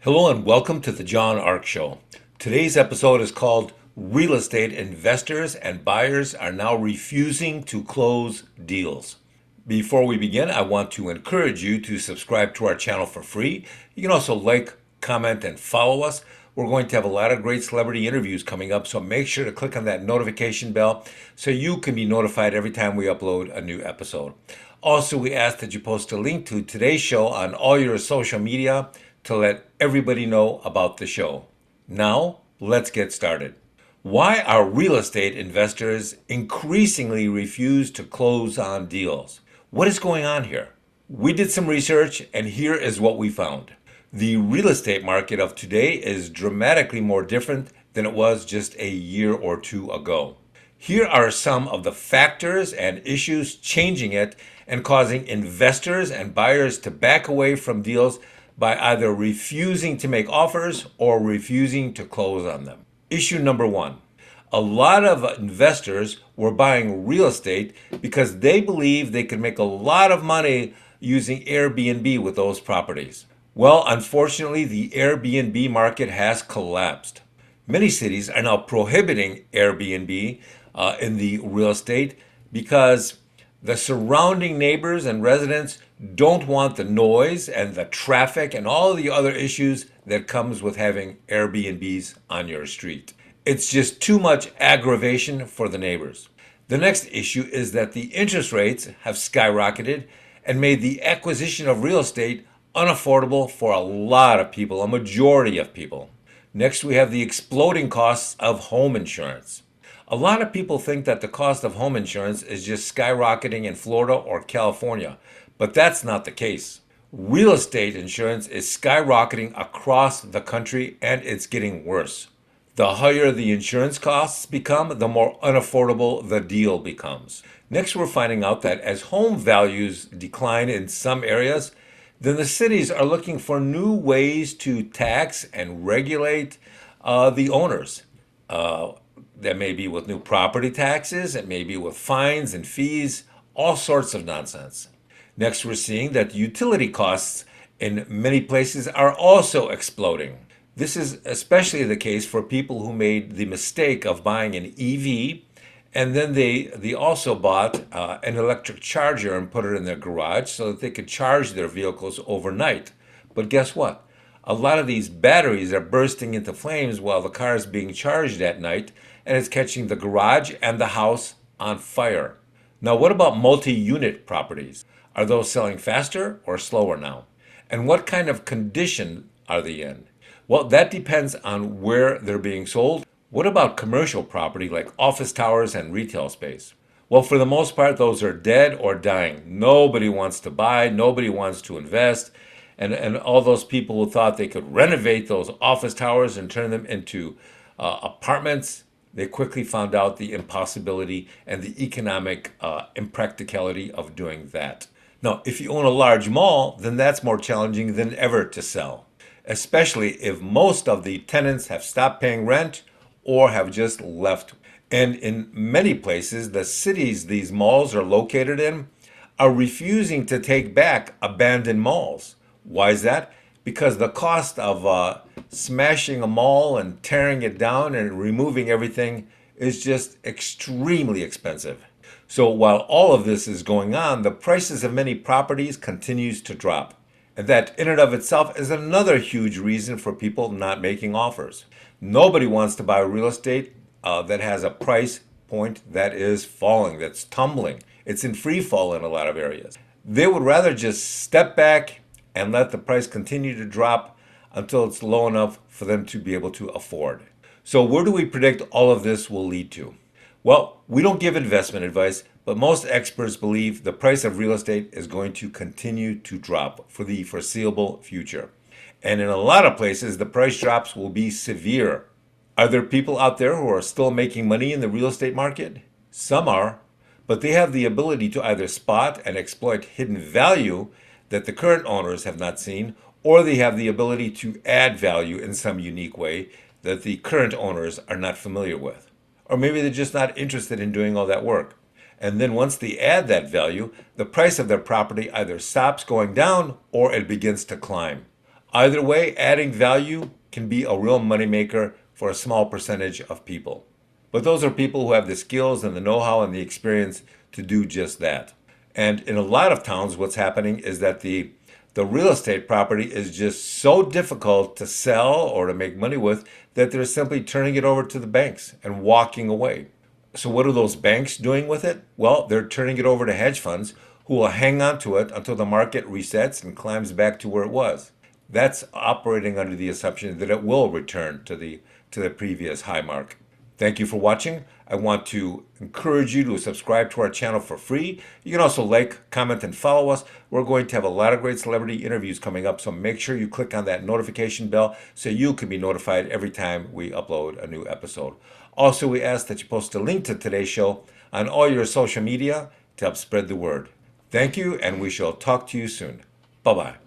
Hello and welcome to the John Ark Show. Today's episode is called Real Estate Investors and Buyers Are Now Refusing to Close Deals. Before we begin, I want to encourage you to subscribe to our channel for free. You can also like, comment, and follow us. We're going to have a lot of great celebrity interviews coming up, so make sure to click on that notification bell so you can be notified every time we upload a new episode. Also, we ask that you post a link to today's show on all your social media to let everybody know about the show. Now, let's get started. Why are real estate investors increasingly refuse to close on deals? What is going on here? We did some research, and here is what we found. The real estate market of today is dramatically more different than it was just a year or two ago. Here are some of the factors and issues changing it and causing investors and buyers to back away from deals by either refusing to make offers or refusing to close on them. Issue number one. A lot of investors were buying real estate because they believe they could make a lot of money using Airbnb with those properties. Well, unfortunately, the Airbnb market has collapsed. Many cities are now prohibiting Airbnb in the real estate because the surrounding neighbors and residents don't want the noise and the traffic and all the other issues that comes with having Airbnbs on your street. It's just too much aggravation for the neighbors. The next issue is that the interest rates have skyrocketed and made the acquisition of real estate unaffordable for a lot of people, a majority of people. Next, we have the exploding costs of home insurance. A lot of people think that the cost of home insurance is just skyrocketing in Florida or California, but that's not the case. Real estate insurance is skyrocketing across the country, and it's getting worse. The higher the insurance costs become, the more unaffordable the deal becomes. Next, we're finding out that as home values decline in some areas, then the cities are looking for new ways to tax and regulate the owners. That may be with new property taxes, it may be with fines and fees, all sorts of nonsense. Next, we're seeing that utility costs in many places are also exploding. This is especially the case for people who made the mistake of buying an EV, and then they also bought an electric charger and put it in their garage so that they could charge their vehicles overnight. But guess what? A lot of these batteries are bursting into flames while the car is being charged at night, and it's catching the garage and the house on fire. Now, what about multi-unit properties? Are those selling faster or slower now? And what kind of condition are they in? Well, that depends on where they're being sold. What about commercial property like office towers and retail space? Well, for the most part, those are dead or dying. Nobody wants to buy, nobody wants to invest. And all those people who thought they could renovate those office towers and turn them into apartments, they quickly found out the impossibility and the economic impracticality of doing that. Now, if you own a large mall, then that's more challenging than ever to sell, especially if most of the tenants have stopped paying rent or have just left. And in many places, the cities these malls are located in are refusing to take back abandoned malls. Why is that? Because the cost of smashing a mall and tearing it down and removing everything is just extremely expensive. So while all of this is going on, the prices of many properties continues to drop. And that in and of itself is another huge reason for people not making offers. Nobody wants to buy real estate that has a price point that is falling, that's tumbling. It's in free fall in a lot of areas. They would rather just step back and let the price continue to drop until it's low enough for them to be able to afford. So where do we predict all of this will lead to? Well, we don't give investment advice, but most experts believe the price of real estate is going to continue to drop for the foreseeable future. And in a lot of places, the price drops will be severe. Are there people out there who are still making money in the real estate market? Some are, but they have the ability to either spot and exploit hidden value that the current owners have not seen, or they have the ability to add value in some unique way that the current owners are not familiar with. Or maybe they're just not interested in doing all that work. And then once they add that value, the price of their property either stops going down or it begins to climb. Either way, adding value can be a real moneymaker for a small percentage of people. But those are people who have the skills and the know-how and the experience to do just that. And in a lot of towns, what's happening is that the real estate property is just so difficult to sell or to make money with that they're simply turning it over to the banks and walking away. So what are those banks doing with it? Well, they're turning it over to hedge funds who will hang on to it until the market resets and climbs back to where it was. That's operating under the assumption that it will return to the previous high mark. Thank you for watching. I want to encourage you to subscribe to our channel for free. You can also like, comment, and follow us. We're going to have a lot of great celebrity interviews coming up, so make sure you click on that notification bell so you can be notified every time we upload a new episode. Also, we ask that you post a link to today's show on all your social media to help spread the word. Thank you, and we shall talk to you soon. Bye-bye.